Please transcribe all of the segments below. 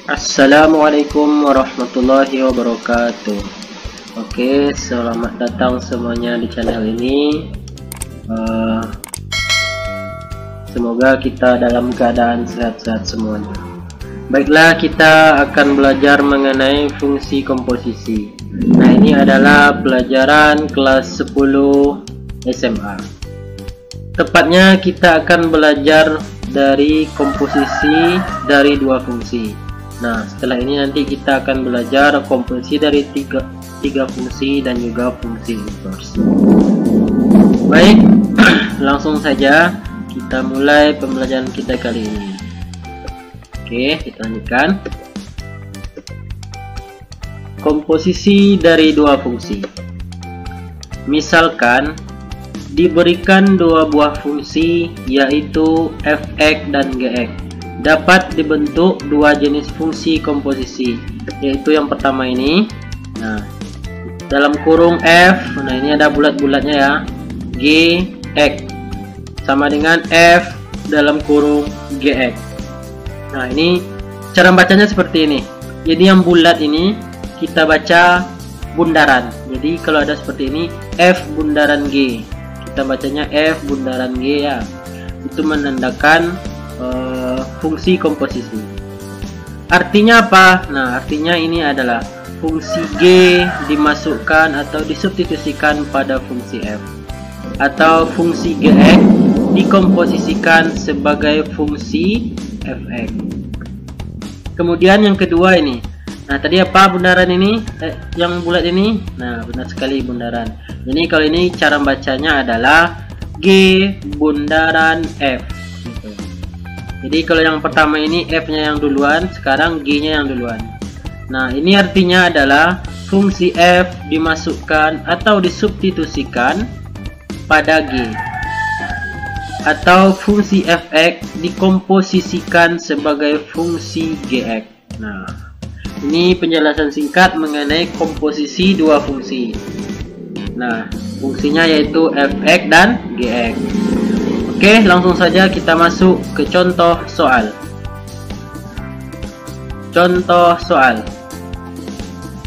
Assalamualaikum warahmatullahi wabarakatuh. Oke, selamat datang semuanya di channel ini. Semoga kita dalam keadaan sehat-sehat semuanya. Baiklah, kita akan belajar mengenai fungsi komposisi. Nah, ini adalah pelajaran kelas 10 SMA. Tepatnya kita akan belajar dari komposisi dari dua fungsi. Nah, setelah ini nanti kita akan belajar komposisi dari tiga fungsi dan juga fungsi inverse. Baik, langsung saja kita mulai pembelajaran kita kali ini. Oke, kita lanjutkan. Komposisi dari dua fungsi. Misalkan diberikan dua buah fungsi, yaitu f(x) dan g(x). Dapat dibentuk dua jenis fungsi komposisi, yaitu yang pertama ini. Nah, dalam kurung f, nah ini ada bulat-bulatnya ya, g(x) sama dengan f dalam kurung g(x). Nah, ini cara bacanya seperti ini. Jadi yang bulat ini kita baca bundaran. Jadi kalau ada seperti ini, f bundaran g, kita bacanya f bundaran g ya. Itu menandakan fungsi komposisi. Artinya apa? Nah, artinya ini adalah fungsi g dimasukkan atau disubstitusikan pada fungsi f, atau fungsi g(x) dikomposisikan sebagai fungsi f(x). Kemudian yang kedua ini. Nah, tadi apa bundaran ini? Yang bulat ini? Nah, benar sekali bundaran. Jadi kalau ini cara bacanya adalah G bundaran F gitu. Jadi kalau yang pertama ini F-nya yang duluan, sekarang G-nya yang duluan. Nah, ini artinya adalah fungsi F dimasukkan atau disubstitusikan pada G, atau fungsi f(x) dikomposisikan sebagai fungsi g(x). Nah, ini penjelasan singkat mengenai komposisi dua fungsi. Nah, fungsinya yaitu f(x) dan g(x). Oke, langsung saja kita masuk ke contoh soal. Contoh soal.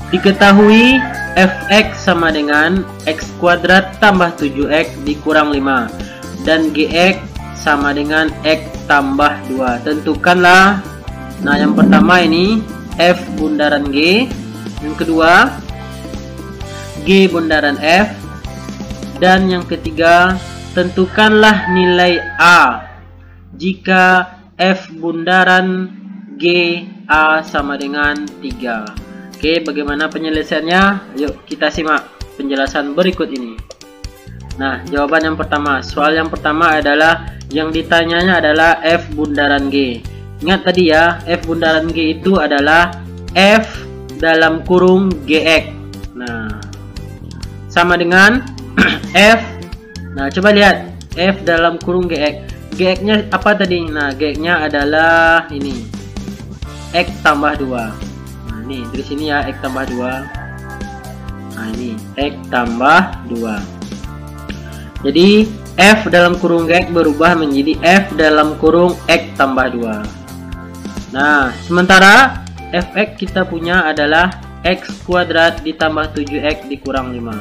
Diketahui f(x) sama dengan x kuadrat tambah 7x dikurang 5 dan gx sama dengan x tambah 2. Tentukanlah. Nah, yang pertama ini f bundaran g, yang kedua g bundaran f, dan yang ketiga tentukanlah nilai a jika f bundaran g a sama dengan 3. Oke, bagaimana penyelesaiannya? Yuk kita simak penjelasan berikut ini. Nah, jawaban yang pertama, soal yang pertama adalah yang ditanyanya adalah f bundaran g. Ingat tadi ya, f bundaran g itu adalah f dalam kurung gx. Nah, sama dengan f. Nah, coba lihat f dalam kurung gx. Gx-nya apa tadi? Nah, gx-nya adalah ini x tambah 2. Nah, ini dari sini ya, x tambah 2. Nah, ini x tambah 2. Jadi f dalam kurung gx berubah menjadi f dalam kurung x tambah 2. Nah, sementara f(x) kita punya adalah x kuadrat ditambah 7x dikurang 5.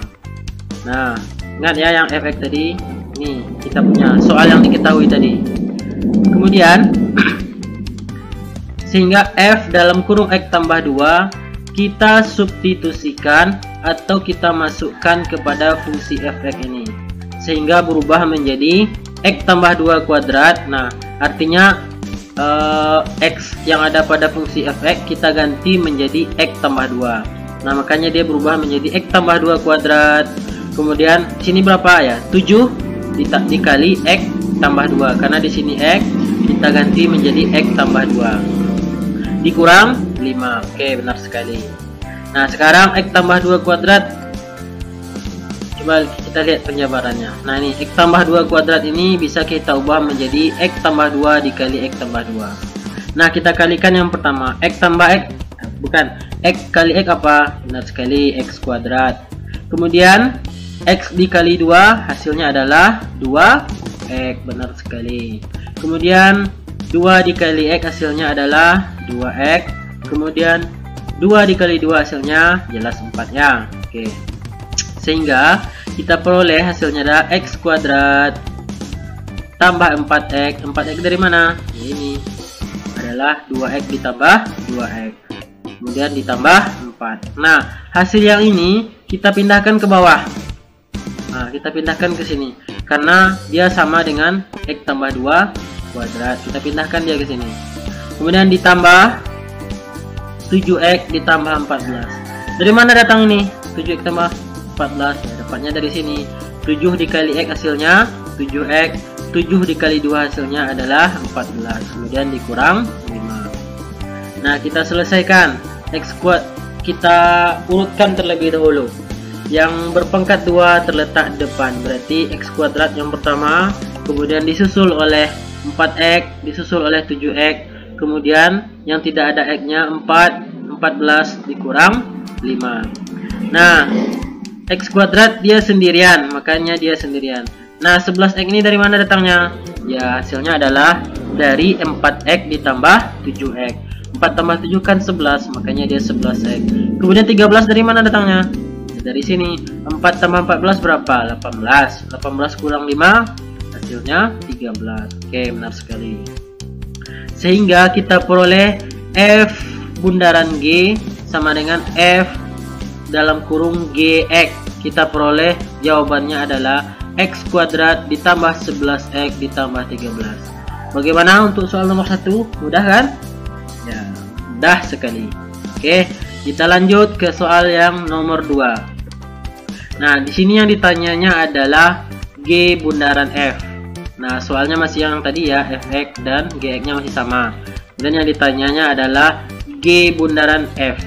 Nah, ingat ya yang f(x) tadi. Ini kita punya soal yang diketahui tadi. Kemudian sehingga f dalam kurung x tambah 2 kita substitusikan atau kita masukkan kepada fungsi f(x) ini, sehingga berubah menjadi x tambah 2 kuadrat. Nah, artinya x yang ada pada fungsi f(x) kita ganti menjadi x tambah 2. Nah, makanya dia berubah menjadi x tambah 2 kuadrat. Kemudian sini berapa ya? 7 dikali x tambah 2, karena di sini x kita ganti menjadi x tambah 2 dikurang 5. Oke, benar sekali. Nah, sekarang x tambah 2 kuadrat, coba kita lihat penjabarannya. Nah, ini x tambah 2 kuadrat ini bisa kita ubah menjadi x tambah 2 dikali x tambah 2. Nah, kita kalikan yang pertama, x tambah x, bukan, x kali x apa? Benar sekali, x kuadrat. Kemudian x dikali 2 hasilnya adalah 2x, benar sekali. Kemudian 2 dikali x hasilnya adalah 2x. Kemudian 2 dikali 2 hasilnya jelas 4 ya. Oke. Sehingga kita peroleh hasilnya adalah X kuadrat tambah 4X. 4X dari mana? Ini adalah 2X ditambah 2X. Kemudian ditambah 4. Nah, hasil yang ini kita pindahkan ke bawah. Nah, kita pindahkan ke sini. Karena dia sama dengan X tambah 2 kuadrat. Kita pindahkan dia ke sini. Kemudian ditambah 7X ditambah 14. Dari mana datang ini? 7X tambah 14. Ya, dapatnya dari sini. 7 dikali X hasilnya 7X. 7 dikali 2 hasilnya adalah 14. Kemudian dikurang 5. Nah, kita selesaikan. X kuadrat kita urutkan terlebih dahulu. Yang berpangkat 2 terletak di depan. Berarti X kuadrat yang pertama, kemudian disusul oleh 4X, disusul oleh 7X, kemudian yang tidak ada X-nya 14 dikurang 5. Nah, X kuadrat dia sendirian, makanya dia sendirian. Nah, 11X ini dari mana datangnya? Ya, hasilnya adalah dari 4X ditambah 7X. 4 tambah 7 kan 11, makanya dia 11X. Kemudian 13 dari mana datangnya? Dari sini. 4 tambah 14 berapa? 18. 18 kurang 5 hasilnya 13. Oke, benar sekali. Sehingga kita peroleh F bundaran G sama dengan F dalam kurung GX. Kita peroleh jawabannya adalah X kuadrat ditambah 11X ditambah 13. Bagaimana untuk soal nomor 1? Mudah kan? Ya, mudah sekali. Oke, kita lanjut ke soal yang nomor 2. Nah, di sini yang ditanyanya adalah G bundaran F. Nah, soalnya masih yang tadi ya, Fx dan Gx-nya masih sama. Dan yang ditanyanya adalah G bundaran F.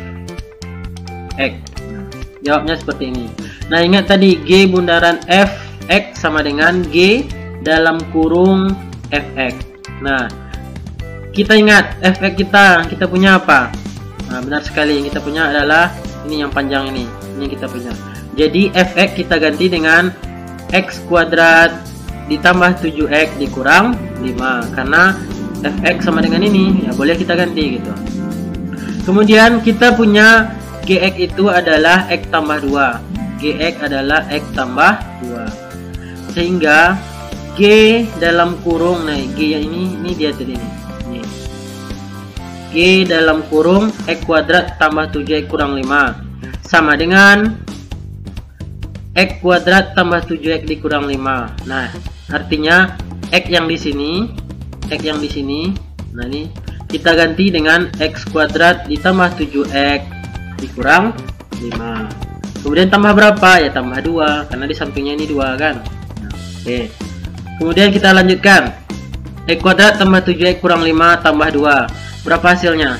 X. Nah, jawabnya seperti ini. Nah, ingat tadi G bundaran Fx sama dengan G dalam kurung Fx. Nah, kita ingat Fx kita punya apa? Nah, benar sekali, yang kita punya adalah ini yang panjang ini. Ini yang kita punya. Jadi Fx kita ganti dengan X kuadrat ditambah 7X dikurang 5. Karena Fx sama dengan ini, ya boleh kita ganti gitu. Kemudian kita punya Gx itu adalah X tambah 2. Gx adalah X tambah 2. Sehingga G dalam kurung, nah G yang ini dia tadi ini. G dalam kurung X kuadrat tambah 7X kurang 5 sama dengan X kuadrat tambah 7X dikurang 5. Nah, artinya X yang di sini, X yang di sini, nah ini kita ganti dengan X kuadrat ditambah 7X dikurang 5. Kemudian tambah berapa? Ya tambah 2, karena di sampingnya ini 2 kan. Nah, oke. Kemudian kita lanjutkan. X kuadrat tambah 7X kurang 5 tambah 2. Berapa hasilnya?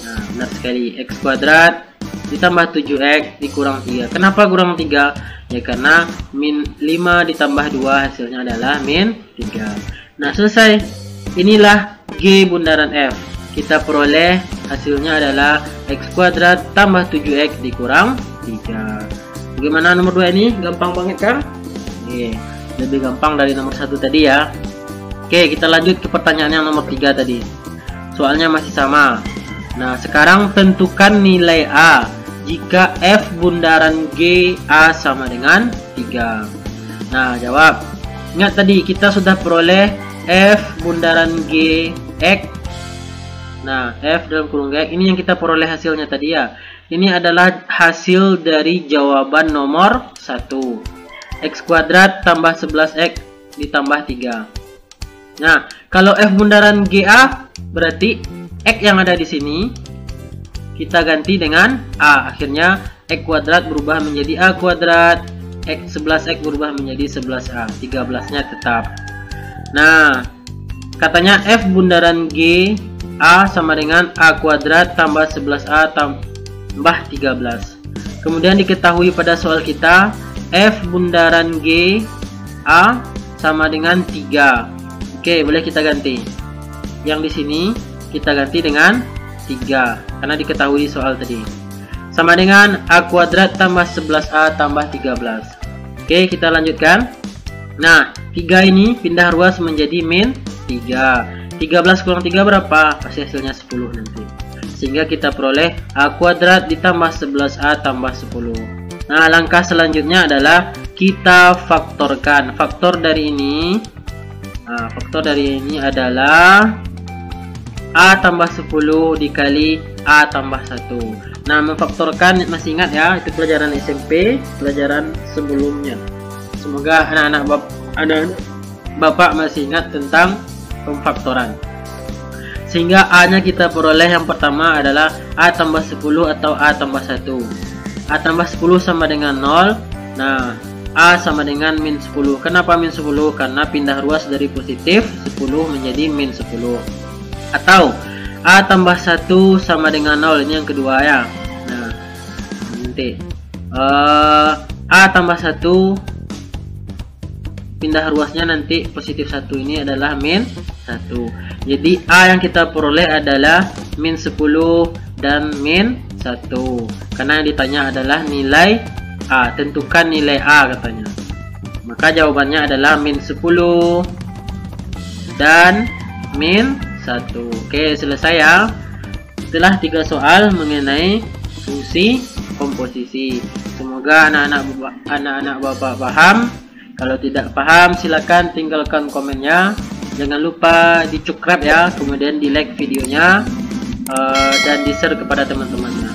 Nah, benar sekali. X kuadrat ditambah 7X dikurang 3. Kenapa kurang 3? Ya karena min 5 ditambah 2 hasilnya adalah min 3. Nah, selesai. Inilah G bundaran F. Kita peroleh hasilnya adalah X kuadrat tambah 7X dikurang 3. Bagaimana nomor 2 ini? Gampang banget kan? Oke, lebih gampang dari nomor 1 tadi ya. Oke, kita lanjut ke pertanyaan yang nomor 3 tadi. Soalnya masih sama. Nah, sekarang tentukan nilai A jika F bundaran G A sama dengan 3. Nah, jawab. Ingat tadi kita sudah peroleh F bundaran G X. Nah, F dalam kurung G X ini yang kita peroleh hasilnya tadi ya. Ini adalah hasil dari jawaban nomor 1. X kuadrat tambah 11X ditambah 3. Nah, kalau F bundaran GA berarti X yang ada di sini kita ganti dengan A. Akhirnya X kuadrat berubah menjadi A kuadrat. X 11X berubah menjadi 11A. 13-nya tetap. Nah, katanya F bundaran G A sama dengan A kuadrat tambah 11A tambah 13. Kemudian diketahui pada soal kita F bundaran G A sama dengan 3. Oke, boleh kita ganti. Yang di sini kita ganti dengan 3 karena diketahui soal tadi. Sama dengan A kuadrat tambah 11A tambah 13. Oke, kita lanjutkan. Nah, 3 ini pindah ruas menjadi min 3. 13 kurang 3 berapa? Pasti hasilnya 10 nanti. sehingga kita peroleh A kuadrat ditambah 11A tambah 10. Nah, langkah selanjutnya adalah kita faktorkan. Faktor dari ini adalah A tambah 10 dikali A tambah 1. Nah, memfaktorkan masih ingat ya, itu pelajaran SMP, pelajaran sebelumnya. Semoga anak-anak Bapak masih ingat tentang pemfaktoran. Sehingga A-nya kita peroleh yang pertama adalah A tambah 10 atau A tambah 1. A tambah 10 sama dengan 0. Nah, A sama dengan min 10. Kenapa min 10? Karena pindah ruas dari positif 10 menjadi min 10. Atau A tambah 1 sama dengan 0, ini yang kedua ya. Nah, nanti A tambah 1 pindah ruasnya nanti positif 1, ini adalah min 1. Jadi A yang kita peroleh adalah min 10 dan min 1. Karena yang ditanya adalah nilai A, tentukan nilai A katanya. Maka jawabannya adalah min 10 dan min 1. Oke, selesai ya. Itulah 3 soal mengenai fungsi komposisi. Semoga anak-anak Bapak paham. Kalau tidak paham silakan tinggalkan komennya. Jangan lupa di subscribe ya, kemudian di like videonya dan di share kepada teman-temannya.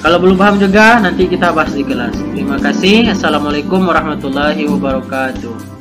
Kalau belum paham juga nanti kita bahas di kelas. Terima kasih. Assalamualaikum warahmatullahi wabarakatuh.